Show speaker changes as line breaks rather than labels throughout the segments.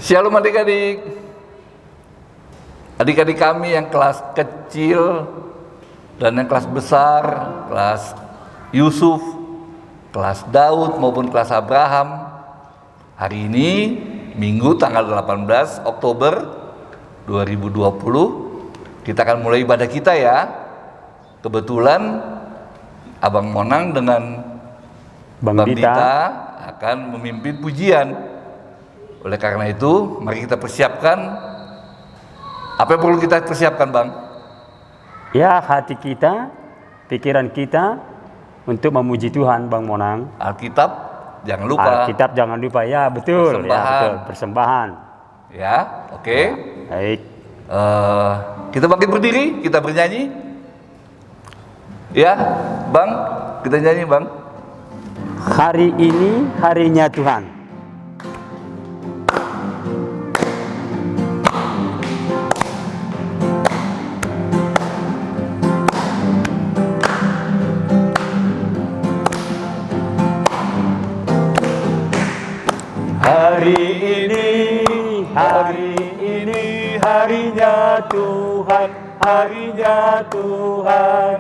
Shalom adik-adik. Adik-adik kami yang kelas kecil dan yang kelas besar, kelas Yusuf, kelas Daud maupun kelas Abraham. Hari ini Minggu tanggal 18 Oktober 2020 kita akan mulai ibadah kita ya. Kebetulan Abang Monang dengan Bang Dita akan memimpin pujian. Oleh karena itu, mari kita persiapkan. Apa yang perlu kita persiapkan, Bang?
Ya, hati kita, pikiran kita untuk memuji Tuhan, Bang Monang.
Alkitab jangan lupa.
Alkitab jangan lupa, ya betul.
Persembahan.
Ya betul, persembahan.
Ya, oke.
Baik.
Kita bangkit berdiri, kita bernyanyi. Ya, Bang, kita nyanyi, Bang.
Hari ini harinya Tuhan. Hari ini harinya Tuhan, harinya Tuhan.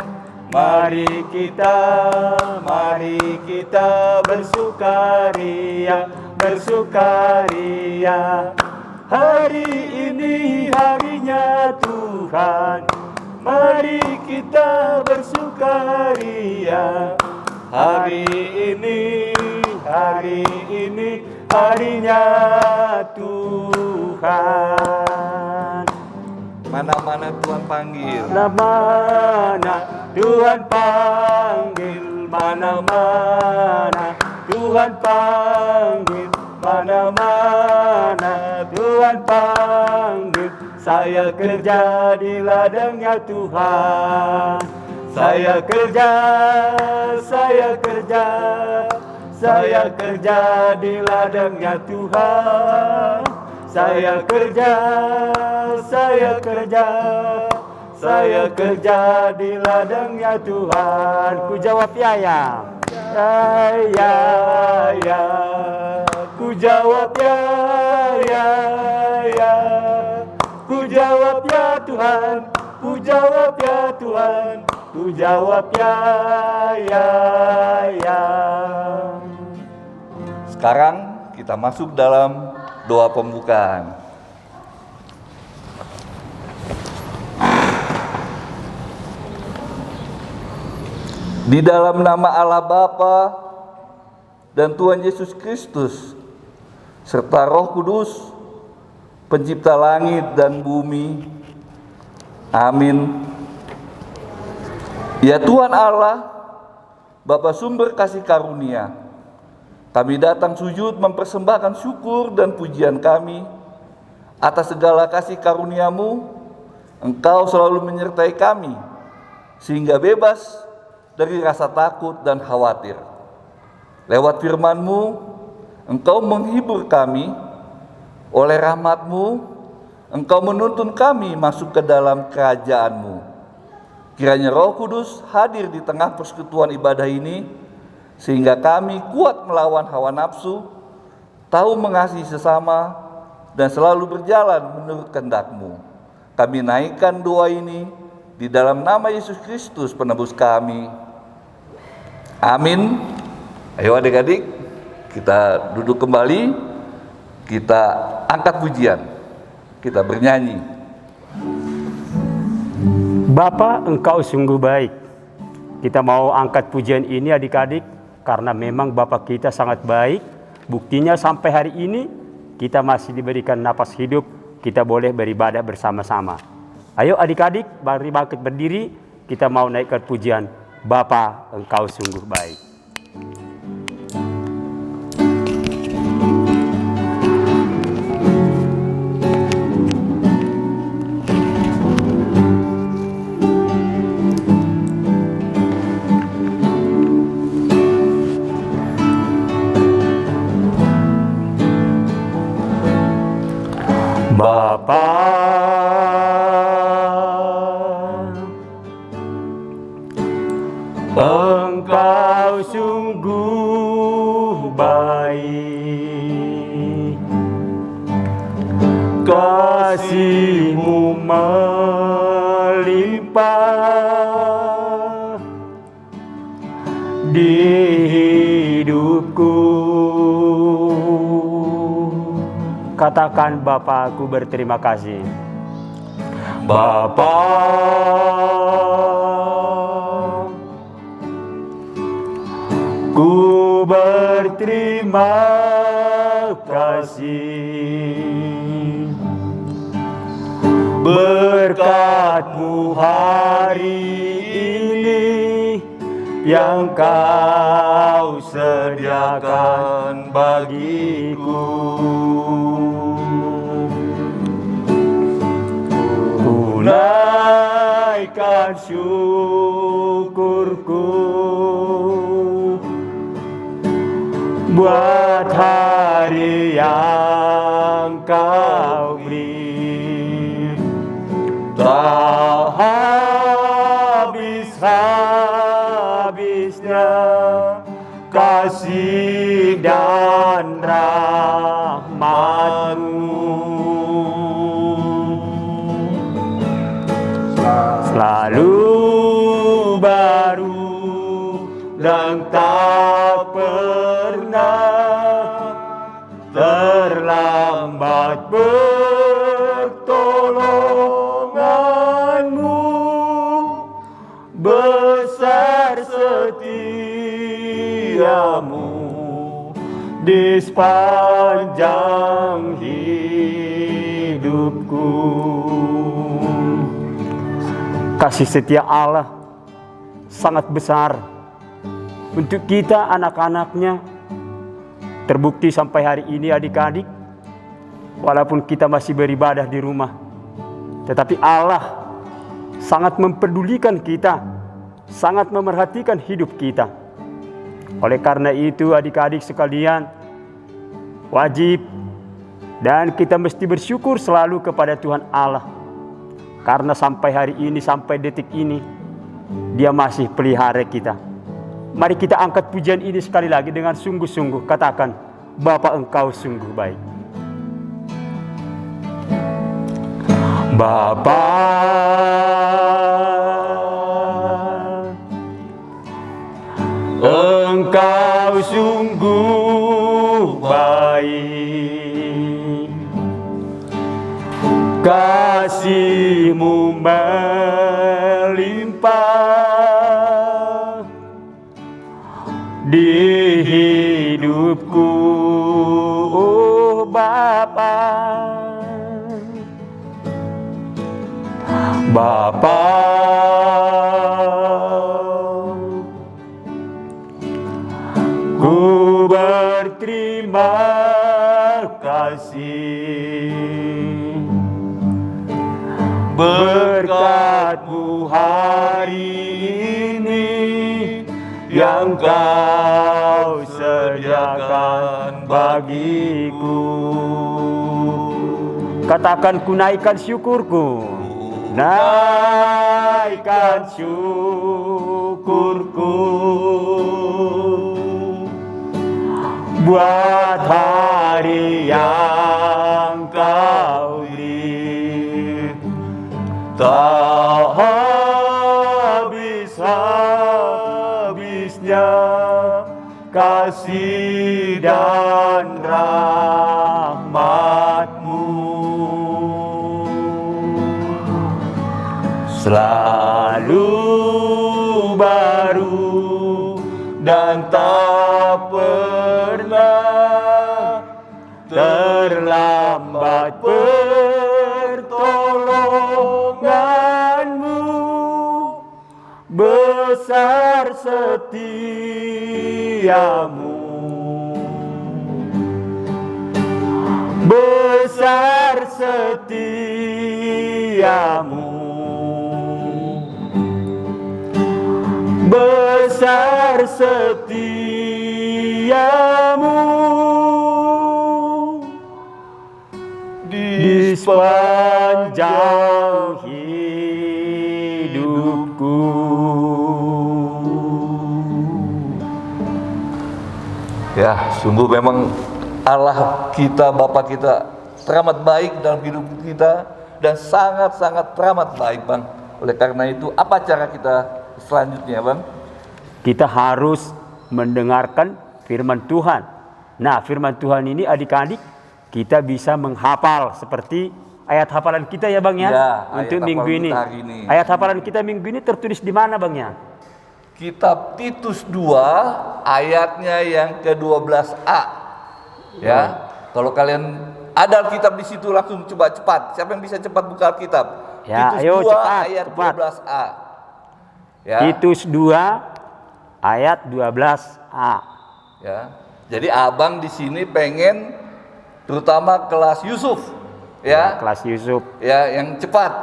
Mari kita bersukaria, bersukaria. Hari ini harinya Tuhan, mari kita bersukaria. Hari ini harinya Tuhan.
Mana-mana Tuhan panggil.
Mana Tuhan panggil, mana-mana Tuhan panggil, mana-mana Tuhan panggil. Saya kerja di ladangnya Tuhan. Saya kerja di ladangnya Tuhan. Saya kerja di ladangnya Tuhan. Ku jawab ya. Ku jawab ya. Ku jawab ya Tuhan. Ku jawab ya Tuhan. Ku jawab ya.
Sekarang kita masuk dalam doa pembukaan. Di dalam nama Allah Bapa dan Tuhan Yesus Kristus serta Roh Kudus, Pencipta langit dan bumi. Amin. Ya Tuhan Allah, Bapa sumber kasih karunia, kami datang sujud mempersembahkan syukur dan pujian kami atas segala kasih karunia-Mu. Engkau selalu menyertai kami sehingga bebas dari rasa takut dan khawatir. Lewat firman-Mu, Engkau menghibur kami. Oleh rahmat-Mu, Engkau menuntun kami masuk ke dalam kerajaan-Mu. Kiranya Roh Kudus hadir di tengah persekutuan ibadah ini, sehingga kami kuat melawan hawa nafsu, tahu mengasihi sesama, dan selalu berjalan menurut kehendak-Mu. Kami naikkan doa ini di dalam nama Yesus Kristus penebus kami. Amin. Ayo adik-adik, kita duduk kembali, kita angkat pujian, kita bernyanyi.
Bapa, Engkau sungguh baik. Kita mau angkat pujian ini adik-adik, karena memang Bapa kita sangat baik. Buktinya sampai hari ini kita masih diberikan napas hidup, kita boleh beribadah bersama-sama. Ayo adik-adik, mari bangkit berdiri, kita mau naikkan pujian. Bapa, Engkau sungguh baik. Bapa, Engkau sungguh baik. kasih-Mu melimpah di hidupku. Katakan, Bapa, aku berterima kasih. Bapa, ku berterima kasih berkat-Mu hari ini yang Kau sediakan bagiku. Ku naikkan syukurku buat hari yang Kau beri. Tak habis-habisnya kasih dan rahmat-Mu, selalu baru dan tak pernah terlambat pertolongan-Mu, besar setia-Mu di sepanjang hidupku. Kasih setia Allah sangat besar untuk kita, anak-anaknya, terbukti sampai hari ini adik-adik. Walaupun kita masih beribadah di rumah, tetapi Allah sangat mempedulikan kita, sangat memerhatikan hidup kita. Oleh karena itu adik-adik sekalian, wajib dan kita mesti bersyukur selalu kepada Tuhan Allah. Karena sampai hari ini, sampai detik ini, Dia masih pelihara kita. Mari kita angkat pujian ini sekali lagi dengan sungguh-sungguh. Katakan, Bapa, Engkau sungguh baik. Bapa, Engkau sungguh baik, kasih-Mu melimpah di hidupku, oh Bapa. Bapa, ku berterima kasih berkat-Mu hari ini yang Kau sediakan bagiku. Katakan, ku naikkan syukurku, naikkan syukurku buat hari yang Kau beri. Tak habis-habisnya kasih dan rahmat-Mu, selalu baru dan tak pernah terlambat pertolongan-Mu, besar setia-Mu, besar setia-Mu, besar setia-Mu di sepanjang hidupku.
Ya, sungguh memang Allah kita, Bapa kita teramat baik dalam hidup kita dan sangat-sangat teramat baik, Bang. Oleh karena itu, apa cara kita selanjutnya, Bang?
Kita harus mendengarkan firman Tuhan. Nah, firman Tuhan ini adik-adik kita bisa menghafal seperti ayat hafalan kita ya, Bang ya.
Ya,
untuk
ayat
minggu
hafalan
ini.
kita hari ini.
Ayat hafalan kita minggu ini tertulis di mana, Bang ya?
Kitab Titus 2 ayatnya yang ke-12a. Ya. Kalau kalian ada Alkitab di situ langsung coba cepat. Siapa yang bisa cepat buka Alkitab?
Ya,
Titus
ayo
2
cepat,
ayat
cepat.
12a. Ya.
Titus 2 ayat 12a.
Ya. Jadi abang di sini pengen terutama kelas Yusuf, ya.
Kelas Yusuf.
Ya, yang cepat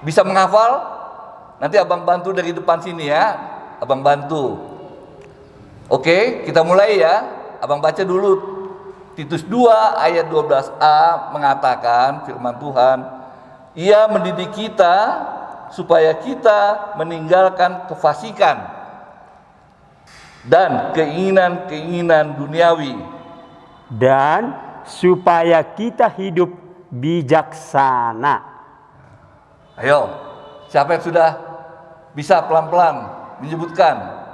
bisa menghafal. Nanti abang bantu dari depan sini ya. Abang bantu. Oke, kita mulai ya. Abang baca dulu. Titus 2 ayat 12a mengatakan firman Tuhan, Ia mendidik kita supaya kita meninggalkan kefasikan dan keinginan-keinginan duniawi,
Dan supaya kita hidup bijaksana.
Ayo, siapa yang sudah bisa pelan-pelan menyebutkan?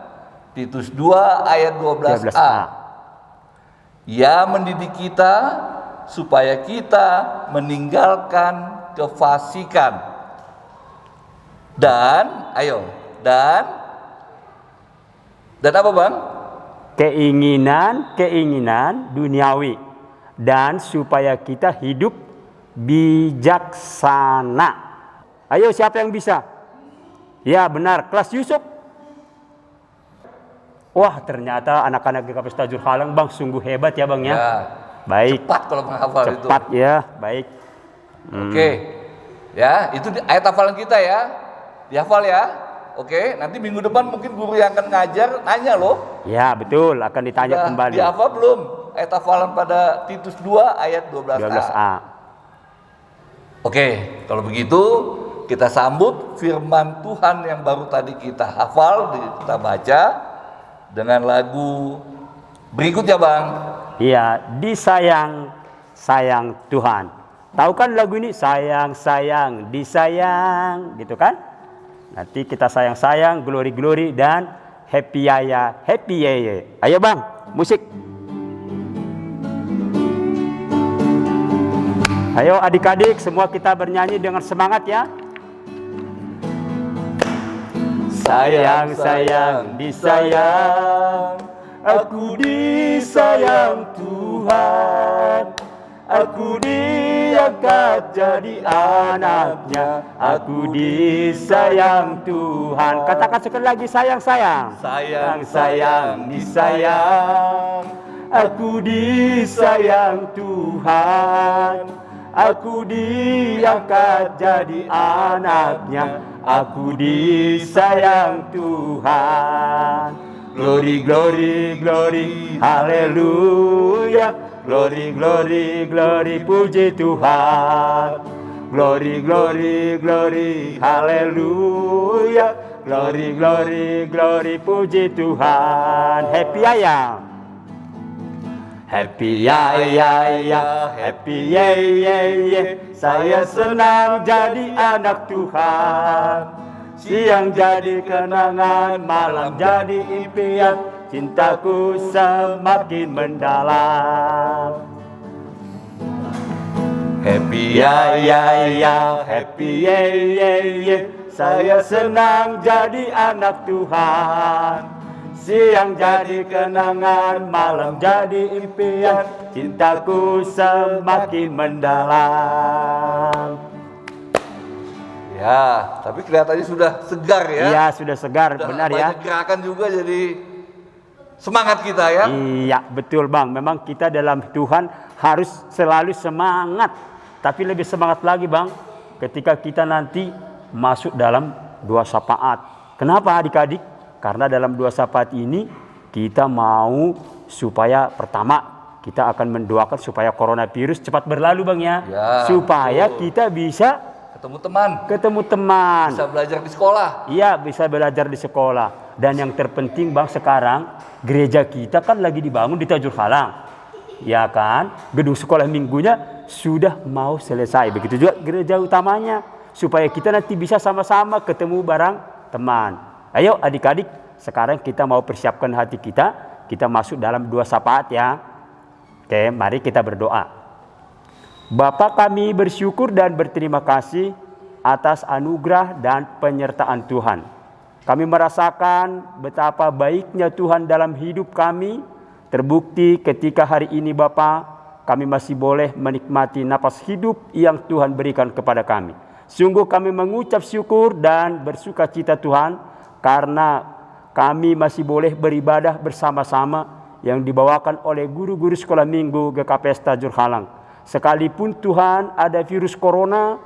Titus 2 ayat 12a. Ia mendidik kita supaya kita meninggalkan kefasikan. Dan apa, Bang?
Keinginan duniawi, dan supaya kita hidup bijaksana. Ayo, siapa yang bisa? Ya benar, kelas Yusuf. Wah, ternyata anak-anak di Kampus Tajur Halang, Bang, sungguh hebat ya, Bang ya.
Ya,
Baik,
cepat kalau menghafal itu.
cepat ya, baik.
Oke. Ya, itu ayat hafalan kita ya. Dihafal ya. Oke, nanti minggu depan mungkin guru yang akan ngajar nanya loh.
Ya betul, akan ditanya kembali.
Dihafal belum ayat hafalan pada Titus 2 ayat 12a?
12a.
Oke, kalau begitu kita sambut firman Tuhan yang baru tadi kita hafal, kita baca dengan lagu berikutnya, Bang.
Iya, disayang Tuhan. Tahu kan lagu ini? Sayang, disayang, gitu kan? Nanti kita sayang, glory, dan happy yaya. Ayo, Bang, musik. Ayo adik-adik, semua kita bernyanyi dengan semangat ya. Sayang, disayang, aku disayang Tuhan. Aku diangkat jadi anaknya, aku disayang Tuhan. Katakan sekali lagi, sayang. Sayang, disayang, aku disayang Tuhan. Aku diangkat jadi anaknya, aku disayang Tuhan. Glory, haleluya. Glory, puji Tuhan. Glory, haleluya. Glory, puji Tuhan. Happy ayam. Happy ya, happy ye. Saya senang jadi anak Tuhan. Siang jadi kenangan, malam jadi impian. Cintaku semakin mendalam. Happy ya, happy ye. Saya senang jadi anak Tuhan. Siang jadi kenangan, malam jadi impian. Cintaku semakin mendalam.
Ya, tapi kelihatannya sudah segar ya.
Iya, sudah segar,
Sudah
benar ya.
banyak gerakan juga, jadi semangat kita ya.
Iya, betul, Bang. Memang kita dalam Tuhan harus selalu semangat. Tapi lebih semangat lagi, Bang, ketika kita nanti masuk dalam dua syafaat. Kenapa adik-adik? Karena dalam dua syafaat ini kita mau supaya pertama kita akan mendoakan supaya coronavirus cepat berlalu, Bang ya. Supaya kita bisa ketemu teman.
Bisa belajar di sekolah.
Iya, bisa belajar di sekolah. Dan yang terpenting, Bang, sekarang gereja kita kan lagi dibangun di Tajur Halang. ya kan? Gedung sekolah minggunya sudah mau selesai. Begitu juga gereja utamanya, supaya kita nanti bisa sama-sama ketemu bareng teman. Ayo adik-adik, sekarang kita mau persiapkan hati kita. Kita masuk dalam 2 syafaat ya. Oke, mari kita berdoa. Bapa, kami bersyukur dan berterima kasih atas anugerah dan penyertaan Tuhan. Kami merasakan betapa baiknya Tuhan dalam hidup kami. Terbukti ketika hari ini Bapa, kami masih boleh menikmati napas hidup yang Tuhan berikan kepada kami. Sungguh kami mengucap syukur dan bersuka cita Tuhan, karena kami masih boleh beribadah bersama-sama yang dibawakan oleh guru-guru sekolah minggu GKPS Tajur Halang. Sekalipun Tuhan ada virus corona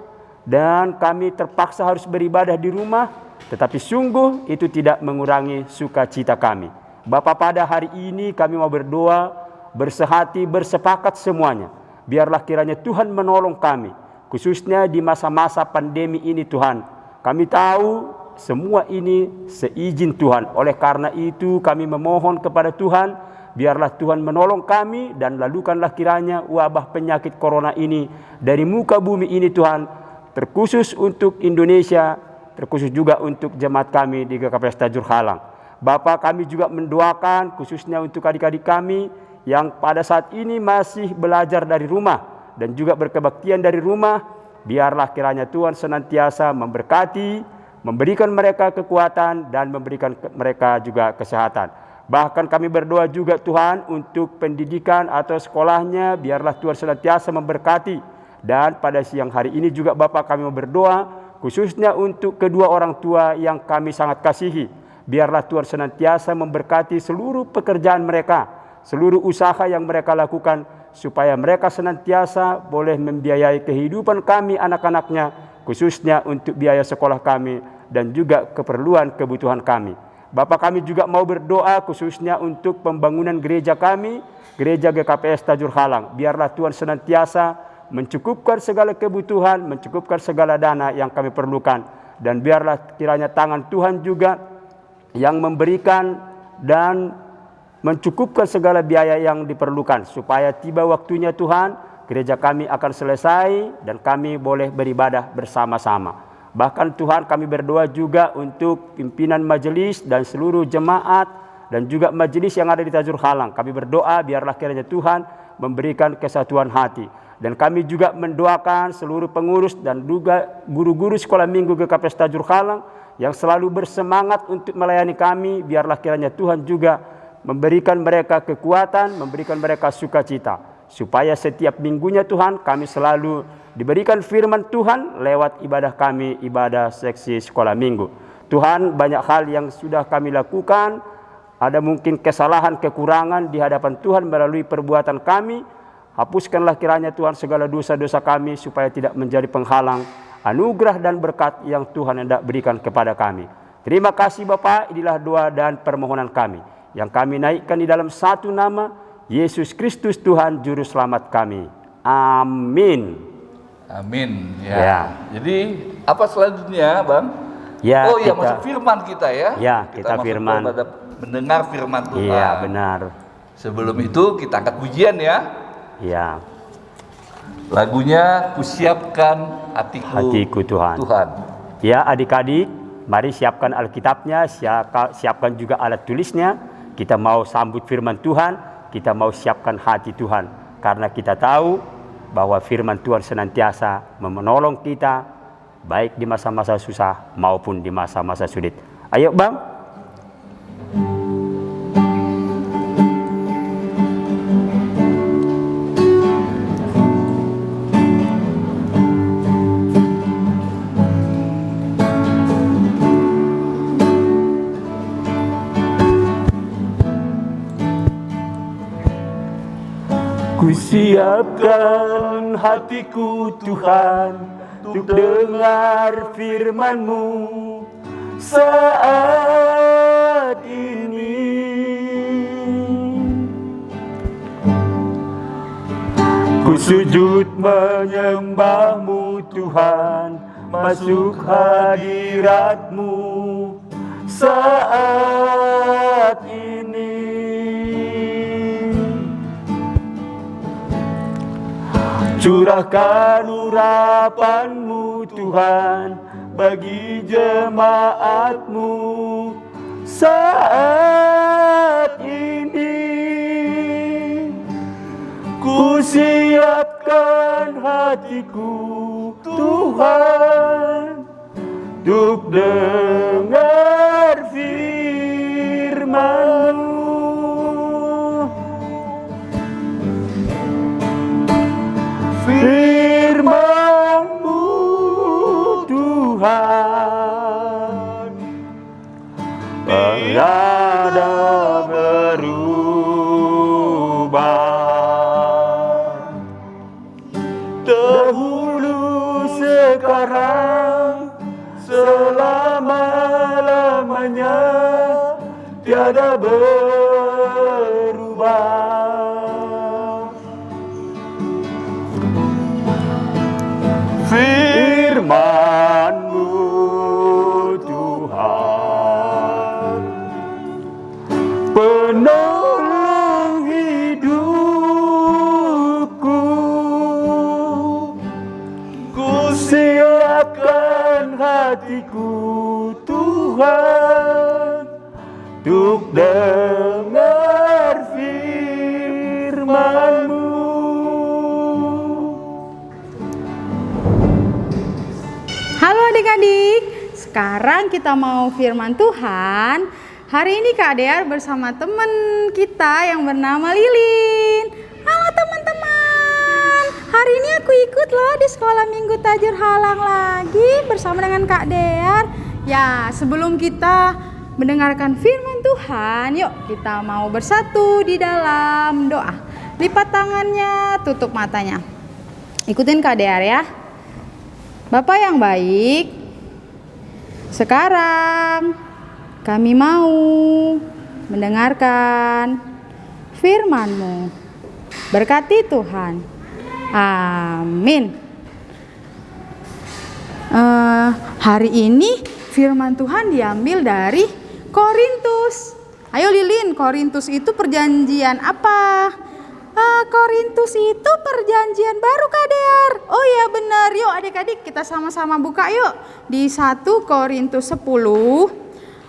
dan kami terpaksa harus beribadah di rumah, tetapi sungguh itu tidak mengurangi sukacita kami. Bapa, pada hari ini kami mau berdoa, bersehati, bersepakat semuanya. Biarlah kiranya Tuhan menolong kami, khususnya di masa-masa pandemi ini Tuhan. Kami tahu semua ini seizin Tuhan. Oleh karena itu kami memohon kepada Tuhan, biarlah Tuhan menolong kami dan lalukanlah kiranya wabah penyakit corona ini dari muka bumi ini Tuhan, terkhusus untuk Indonesia, terkhusus juga untuk jemaat kami di GKPS Tajur Halang. Bapa, kami juga mendoakan khususnya untuk adik-adik kami yang pada saat ini masih belajar dari rumah dan juga berkebaktian dari rumah. Biarlah kiranya Tuhan senantiasa memberkati, memberikan mereka kekuatan dan memberikan mereka juga kesehatan. Bahkan kami berdoa juga Tuhan untuk pendidikan atau sekolahnya, biarlah Tuhan senantiasa memberkati. Dan pada siang hari ini juga Bapak, kami mau berdoa khususnya untuk kedua orang tua yang kami sangat kasihi. Biarlah Tuhan senantiasa memberkati seluruh pekerjaan mereka, seluruh usaha yang mereka lakukan, supaya mereka senantiasa boleh membiayai kehidupan kami anak-anaknya, khususnya untuk biaya sekolah kami dan juga keperluan kebutuhan kami. Bapak, kami juga mau berdoa khususnya untuk pembangunan gereja kami, gereja GKPS Tajur Halang. Biarlah Tuhan senantiasa mencukupkan segala kebutuhan, mencukupkan segala dana yang kami perlukan. Dan biarlah kiranya tangan Tuhan juga yang memberikan dan mencukupkan segala biaya yang diperlukan, supaya tiba waktunya Tuhan, gereja kami akan selesai dan kami boleh beribadah bersama-sama. Bahkan Tuhan, kami berdoa juga untuk pimpinan majelis dan seluruh jemaat dan juga majelis yang ada di Tajur Halang. Kami berdoa biarlah kiranya Tuhan memberikan kesatuan hati. Dan kami juga mendoakan seluruh pengurus dan juga guru-guru sekolah minggu GKPS Tajur Halang yang selalu bersemangat untuk melayani kami. Biarlah kiranya Tuhan juga memberikan mereka kekuatan, memberikan mereka sukacita, supaya setiap minggunya Tuhan kami selalu diberikan firman Tuhan lewat ibadah kami, ibadah seksi sekolah minggu. Tuhan, banyak hal yang sudah kami lakukan, ada mungkin kesalahan, kekurangan di hadapan Tuhan melalui perbuatan kami. Hapuskanlah kiranya Tuhan segala dosa-dosa kami, supaya tidak menjadi penghalang anugerah dan berkat yang Tuhan hendak berikan kepada kami. Terima kasih Bapa, inilah doa dan permohonan kami yang kami naikkan di dalam satu nama, Yesus Kristus Tuhan Juru Selamat kami. Amin.
Amin. Ya. Jadi apa selanjutnya, Bang?
Ya,
oh ya, masuk firman kita ya.
Ya, kita firman.
Mendengar firman Tuhan.
Iya, benar.
Sebelum itu kita angkat pujian ya.
Ya.
Lagunya Kusiapkan Hatiku
Tuhan.
Tuhan.
Ya, adik-adik, mari siapkan Alkitabnya, siapkan juga alat tulisnya. Kita mau sambut firman Tuhan, kita mau siapkan hati Tuhan. Karena kita tahu bahwa firman Tuhan senantiasa menolong kita, baik di masa-masa susah maupun di masa-masa sulit. Ayo Bang. Kusiapkan hatiku Tuhan untuk dengar firman-Mu saat ini. Ku sujud menyembah-Mu Tuhan, masuk hadirat-Mu saat ini. Curahkan urapan-Mu Tuhan bagi jemaat-Mu saat ini. Ku siapkan hatiku Tuhan untuk dengar firman-Mu. Firman-Mu Tuhan tiada berubah. Dahulu, sekarang, selama-lamanya tiada berubah. Firman-Mu Tuhan penolong hidupku. Ku siapkan hatiku Tuhan untuk dengar firman-Mu.
Halo adik-adik, sekarang kita mau firman Tuhan. Hari ini Kak Dear bersama teman kita yang bernama Lilin. Halo teman-teman, hari ini aku ikut loh di sekolah Minggu Tajur Halang lagi bersama dengan Kak Dear. Ya, sebelum kita mendengarkan firman Tuhan, yuk kita mau bersatu di dalam doa. Lipat tangannya, tutup matanya. Ikutin Kak Dear ya. Bapak yang baik, sekarang kami mau mendengarkan firman-Mu. Berkati Tuhan. Amin. Hari ini firman Tuhan diambil dari Korintus. Ayo Lilin, Korintus itu perjanjian apa? Korintus itu perjanjian baru Kak Dear. Oh iya benar, yuk adik-adik kita sama-sama buka yuk. Di 1 Korintus 10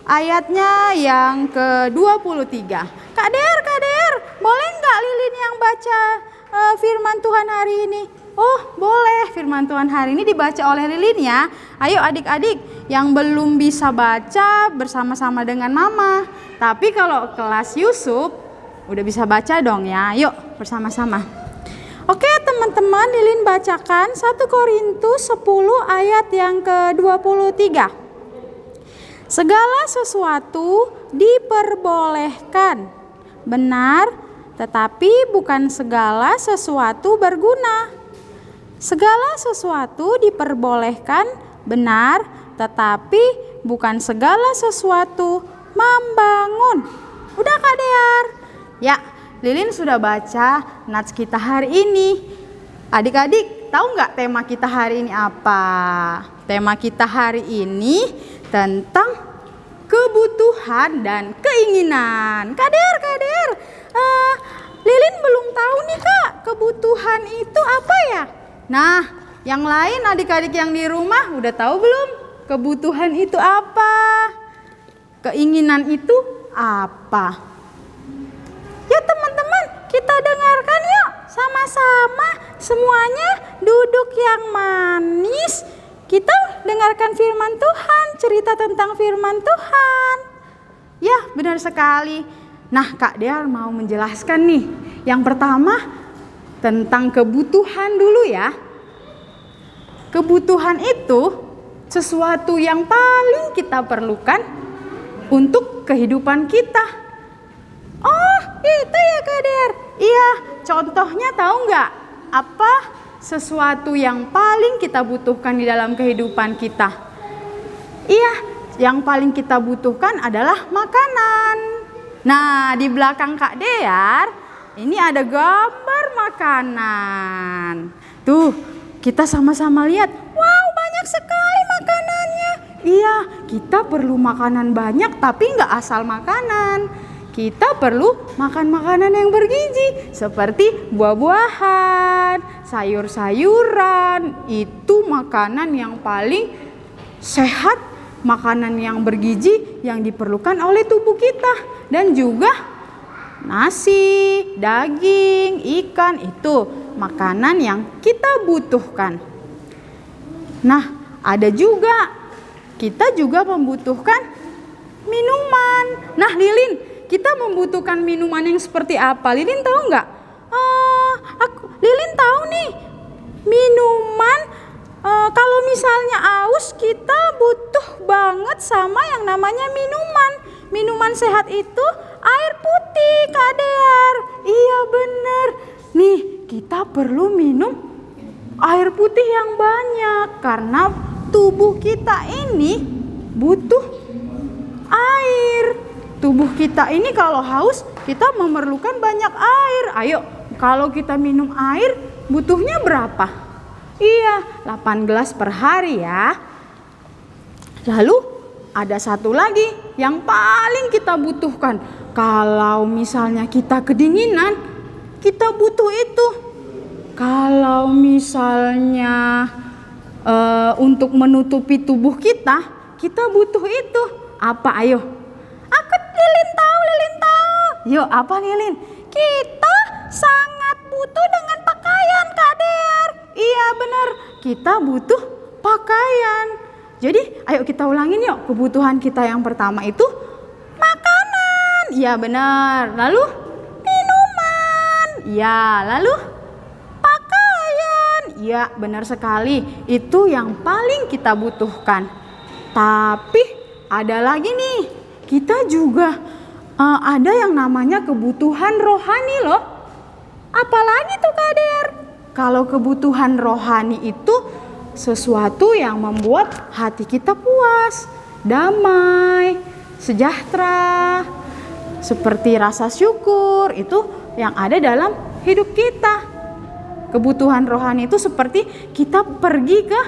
ayatnya yang ke-23. Kak Dear, boleh nggak Lilin yang baca firman Tuhan hari ini? Oh boleh, firman Tuhan hari ini dibaca oleh Lilin ya. Ayo adik-adik yang belum bisa baca bersama-sama dengan mama. Tapi kalau kelas Yusuf udah bisa baca dong ya, yuk bersama-sama. Oke teman-teman, Lilin bacakan 1 Korintus 10 ayat yang ke-23. Segala sesuatu diperbolehkan, benar, tetapi bukan segala sesuatu berguna. Segala sesuatu diperbolehkan, benar, tetapi bukan segala sesuatu membangun. Udah Kak Dear? Ya, Lilin sudah baca nats kita hari ini. Adik-adik tahu nggak tema kita hari ini apa? Tema kita hari ini tentang kebutuhan dan keinginan. Kak Dear, Lilin belum tahu nih Kak, kebutuhan itu apa ya? Nah, yang lain adik-adik yang di rumah udah tahu belum? Kebutuhan itu apa? Keinginan itu apa? Yuk teman-teman, kita dengarkan yuk sama-sama. Semuanya duduk yang manis. Kita dengarkan firman Tuhan, cerita tentang firman Tuhan. Ya, benar sekali. Nah, Kak Dear mau menjelaskan nih. Yang pertama tentang kebutuhan dulu ya. Kebutuhan itu sesuatu yang paling kita perlukan untuk kehidupan kita. Oh, itu ya Kak Dear. Iya, contohnya tahu nggak? Apa sesuatu yang paling kita butuhkan di dalam kehidupan kita? Iya, yang paling kita butuhkan adalah makanan. Nah, di belakang Kak Dear, ini ada gambar makanan. Tuh, kita sama-sama lihat. Wow, banyak sekali makanannya. Iya, kita perlu makanan banyak tapi nggak asal makanan. kita perlu makan makanan yang bergizi seperti buah-buahan, sayur-sayuran. Itu makanan yang paling sehat, makanan yang bergizi yang diperlukan oleh tubuh kita. Dan juga nasi, daging, ikan itu makanan yang kita butuhkan. Nah, ada juga kita juga membutuhkan minuman. Nah, Lilin, kita membutuhkan minuman yang seperti apa? Lilin tahu nggak? Lilin tahu nih, minuman kalau misalnya aus kita butuh banget sama yang namanya minuman. Minuman sehat itu air putih, Kak Dear. Iya bener. Nih, kita perlu minum air putih yang banyak karena tubuh kita ini butuh air. Tubuh kita ini kalau haus, kita memerlukan banyak air. Ayo, kalau kita minum air, butuhnya berapa? Iya, 8 gelas per hari ya. Lalu ada satu lagi yang paling kita butuhkan. Kalau misalnya kita kedinginan, kita butuh itu. Kalau misalnya untuk menutupi tubuh kita, kita butuh itu. Apa? Ayo. Lilin tahu. Yuk, apa Lilin? Kita sangat butuh dengan pakaian, Kak Dear. Iya benar, kita butuh pakaian. Jadi ayo kita ulangin yuk. Kebutuhan kita yang pertama itu makanan. Iya benar. Lalu minuman. Iya, lalu pakaian. Iya benar sekali. Itu yang paling kita butuhkan. Tapi ada lagi nih. Kita juga ada yang namanya kebutuhan rohani loh. Apalagi tuh Kak Dear? Kalau kebutuhan rohani itu sesuatu yang membuat hati kita puas, damai, sejahtera, seperti rasa syukur itu yang ada dalam hidup kita. Kebutuhan rohani itu seperti kita pergi ke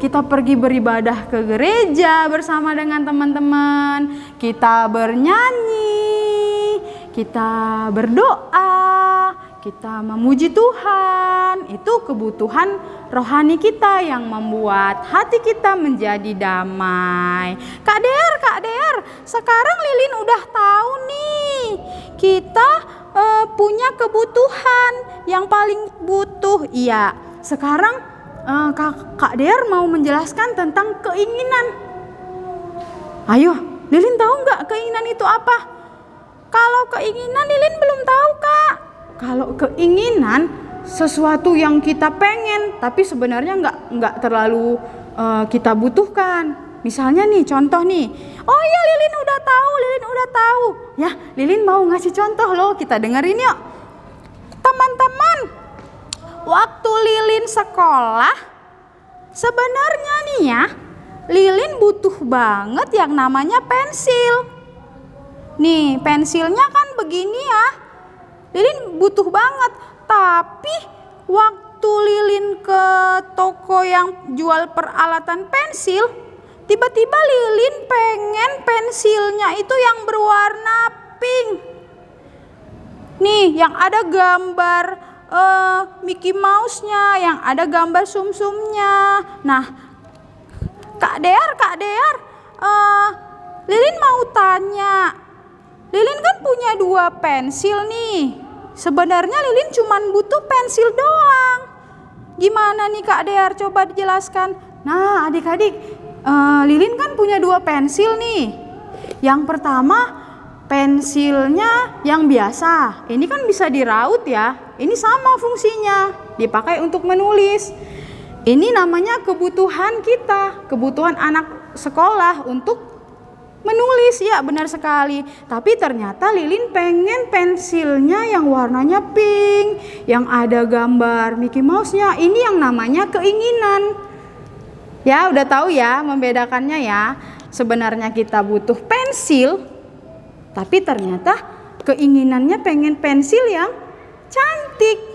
kita pergi beribadah ke gereja bersama dengan teman-teman. Kita bernyanyi, kita berdoa, kita memuji Tuhan. Itu kebutuhan rohani kita yang membuat hati kita menjadi damai. Kak Dear, sekarang Lilin udah tahu nih. Kita punya kebutuhan yang paling butuh. Iya, sekarang Kak Dear mau menjelaskan tentang keinginan. Ayo, Lilin tahu nggak keinginan itu apa? Kalau keinginan Lilin belum tahu, Kak. Kalau keinginan sesuatu yang kita pengen, tapi sebenarnya nggak terlalu kita butuhkan. Misalnya nih, contoh nih. Oh iya, Lilin udah tahu. Ya, Lilin mau ngasih contoh loh. Kita dengerin yuk. Teman-teman, waktu Lilin sekolah, sebenarnya nih ya, Lilin butuh banget yang namanya pensil. Nih, pensilnya kan begini ya. Lilin butuh banget. Tapi waktu Lilin ke toko yang jual peralatan pensil, tiba-tiba Lilin pengen pensilnya itu yang berwarna pink. Nih, yang ada gambar Mickey Mouse-nya, yang ada gambar sum-sumnya. Nah, Kak Dear, Lilin mau tanya. Lilin kan punya 2 pensil nih. Sebenarnya Lilin cuman butuh pensil doang. Gimana nih Kak Dear? Coba dijelaskan. Nah, adik-adik, Lilin kan punya 2 pensil nih. Yang pertama pensilnya yang biasa. Ini kan bisa diraut ya. Ini sama fungsinya, dipakai untuk menulis. Ini namanya kebutuhan kita, kebutuhan anak sekolah untuk menulis. Ya benar sekali. Tapi ternyata Lilin pengen pensilnya yang warnanya pink, yang ada gambar Mickey Mouse-nya. Ini yang namanya keinginan. Ya udah tahu ya membedakannya ya. Sebenarnya kita butuh pensil, tapi ternyata keinginannya pengen pensil yang cantik.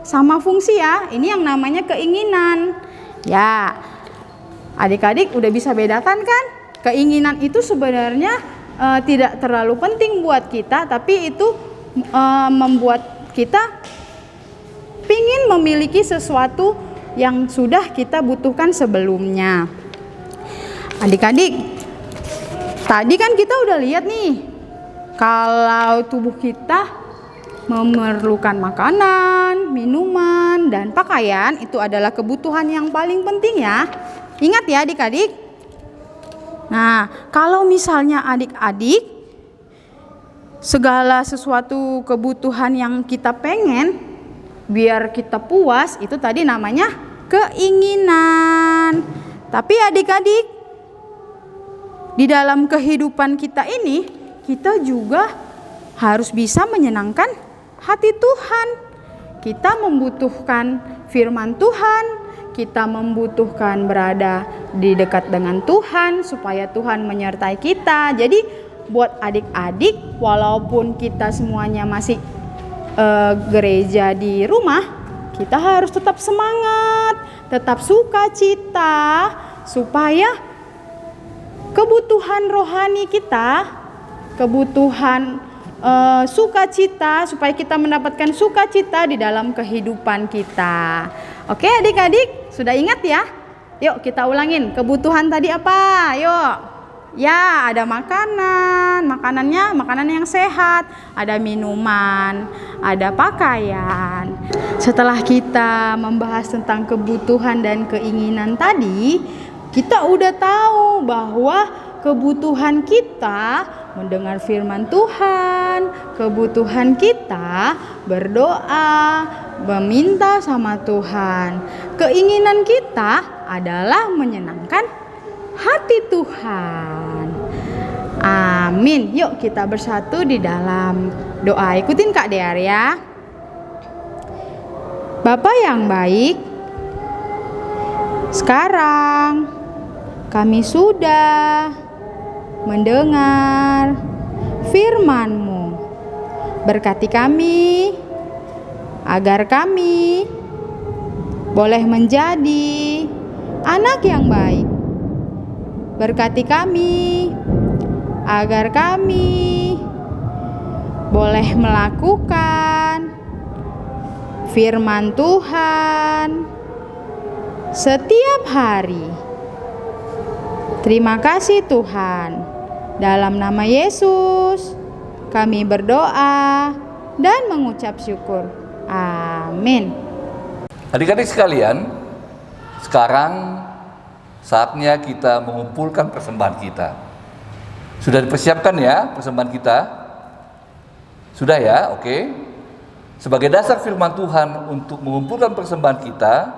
Sama fungsi ya, ini yang namanya keinginan. Ya, adik-adik udah bisa bedakan kan? Keinginan itu sebenarnya tidak terlalu penting buat kita, tapi itu membuat kita pingin memiliki sesuatu yang sudah kita butuhkan sebelumnya. Adik-adik, tadi kan kita udah lihat nih, kalau tubuh kita memerlukan makanan, minuman, dan pakaian, itu adalah kebutuhan yang paling penting ya. Ingat ya adik-adik. Nah, kalau misalnya adik-adik segala sesuatu kebutuhan yang kita pengen biar kita puas, itu tadi namanya keinginan. Tapi adik-adik, di dalam kehidupan kita ini, kita juga harus bisa menyenangkan hati Tuhan. Kita membutuhkan firman Tuhan, kita membutuhkan berada di dekat dengan Tuhan supaya Tuhan menyertai kita. Jadi buat adik-adik, walaupun kita semuanya masih gereja di rumah, kita harus tetap semangat, tetap sukacita, supaya kebutuhan rohani kita, kebutuhan sukacita, supaya kita mendapatkan sukacita di dalam kehidupan kita. Oke adik-adik, sudah ingat ya? Yuk kita ulangin, kebutuhan tadi apa? Yuk. Ya, ada makanan yang sehat, ada minuman, ada pakaian. Setelah kita membahas tentang kebutuhan dan keinginan tadi, kita udah tahu bahwa kebutuhan kita mendengar firman Tuhan, kebutuhan kita berdoa, meminta sama Tuhan. Keinginan kita adalah menyenangkan hati Tuhan. Amin. Yuk kita bersatu di dalam doa. Ikutin Kak Dear ya. Bapa yang baik, sekarang kami sudah mendengar firman-Mu. Berkati kami agar kami boleh menjadi anak yang baik. Berkati kami agar kami boleh melakukan firman Tuhan setiap hari. Terima kasih Tuhan. Dalam nama Yesus kami berdoa dan mengucap syukur. Amin.
Adik-adik sekalian, sekarang saatnya kita mengumpulkan persembahan kita. Sudah dipersiapkan ya persembahan kita? Sudah ya? Oke. Sebagai dasar firman Tuhan untuk mengumpulkan persembahan kita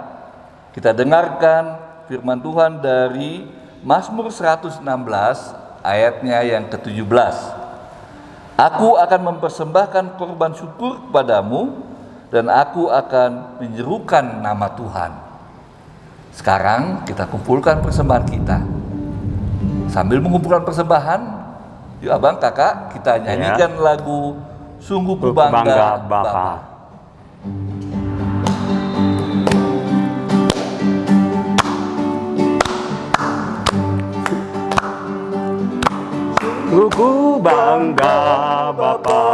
dengarkan firman Tuhan dari Mazmur 116 ayatnya yang ke-17. Aku akan mempersembahkan korban syukur kepadamu dan aku akan menyerukan nama Tuhan. Sekarang kita kumpulkan persembahan kita. Sambil mengumpulkan persembahan, yuk abang kakak kita nyanyikan lagu Sungguh Ku Bangga Bapa.
Sungguh ku bangga Bapa,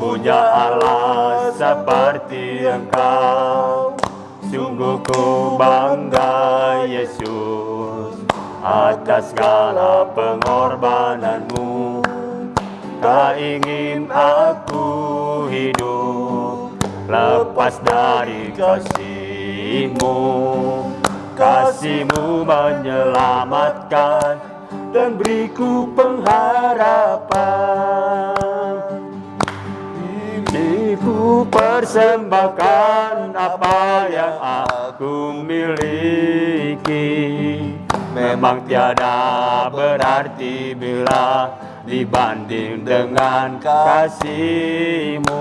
punya Allah seperti Engkau. Sungguh ku bangga Yesus atas segala pengorbananmu. Tak ingin aku hidup lepas dari kasih-Mu. Kasih-Mu menyelamatkan dan beriku pengharapan. Ku persembahkan apa yang aku miliki. Memang tiada berarti bila dibanding dengan kasih-Mu.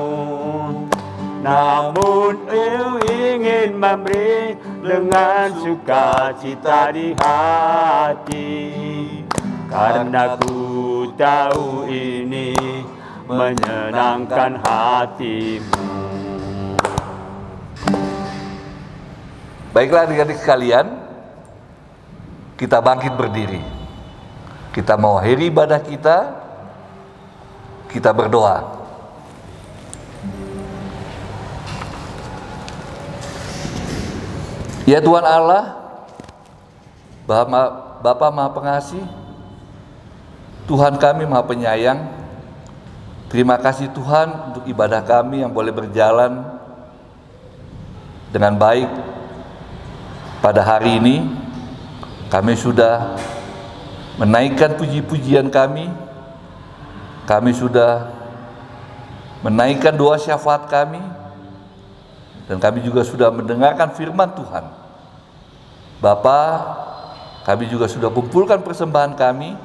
Namun aku ingin memberi dengan sukacita di hati, karena ku tahu ini menyenangkan hati-Mu.
Baiklah adik-adik sekalian, kita bangkit berdiri. Kita mau akhiri ibadah kita berdoa. Ya Tuhan Allah, Bapa Maha Pengasih, Tuhan kami Maha Penyayang, terima kasih Tuhan untuk ibadah kami yang boleh berjalan dengan baik pada hari ini. Kami sudah menaikkan puji-pujian kami sudah menaikkan doa syafaat kami, dan kami juga sudah mendengarkan firman Tuhan. Bapa, kami juga sudah kumpulkan persembahan kami.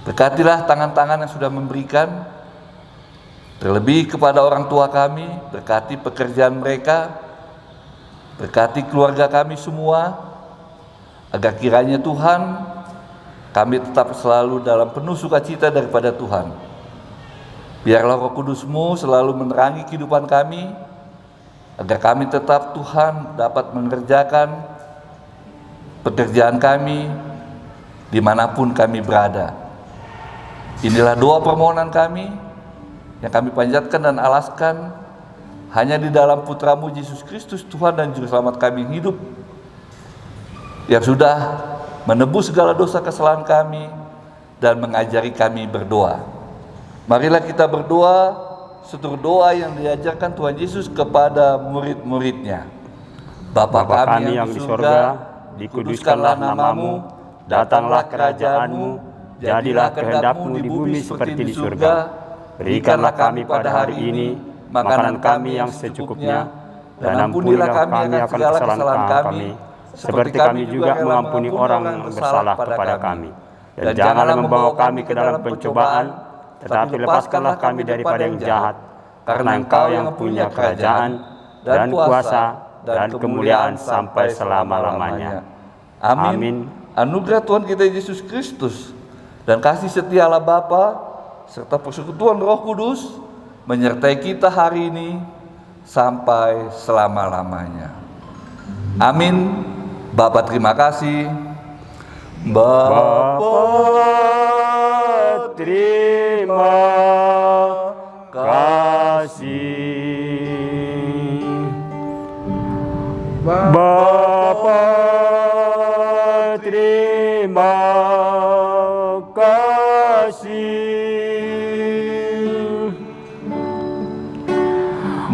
Berkatilah tangan-tangan yang sudah memberikan, terlebih kepada orang tua kami, berkati pekerjaan mereka, berkati keluarga kami semua, agar kiranya Tuhan, kami tetap selalu dalam penuh sukacita daripada Tuhan. Biarlah Roh Kudus-Mu selalu menerangi kehidupan kami, agar kami tetap Tuhan dapat mengerjakan pekerjaan kami dimanapun kami berada. Inilah doa permohonan kami yang kami panjatkan dan alaskan hanya di dalam Putra-Mu Yesus Kristus, Tuhan dan Juru Selamat kami yang hidup, yang sudah menebus segala dosa kesalahan kami dan mengajari kami berdoa. Marilah kita berdoa seturut doa yang diajarkan Tuhan Yesus kepada murid-muridnya. Bapa kami yang di surga, dikuduskanlah nama-Mu, datanglah kerajaan-Mu, jadilah kehendak-Mu di bumi seperti di surga. Berikanlah kami pada hari ini makanan kami yang secukupnya, dan ampunilah kami akan segala kesalahan kami, seperti kami juga mengampuni orang yang bersalah kepada kami. Dan janganlah membawa kami ke dalam pencobaan, tetapi lepaskanlah kami daripada yang jahat, karena Engkau yang punya kerajaan dan kuasa dan kemuliaan sampai selama-lamanya. Amin. Anugerah Tuhan kita Yesus Kristus dan kasih setia Allah Bapa serta persekutuan Roh Kudus menyertai kita hari ini sampai selama-lamanya. Amin. Bapa terima kasih.
Bapa terima kasih. Bapa terima kasih.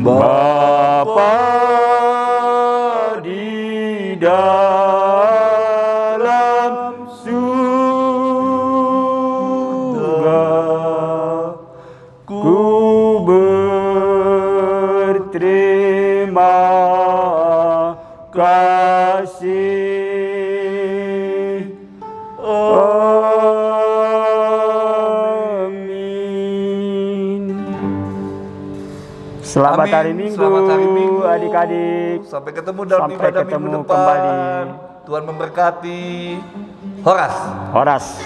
Bapa di dalam surga, ku berterima kasih. Amin. Selamat hari Minggu,
Selamat hari Minggu
adik-adik.
Sampai ketemu dalam
Sampai
ibadah
ketemu
minggu depan.
kembali.
Tuhan memberkati. Horas.
Horas.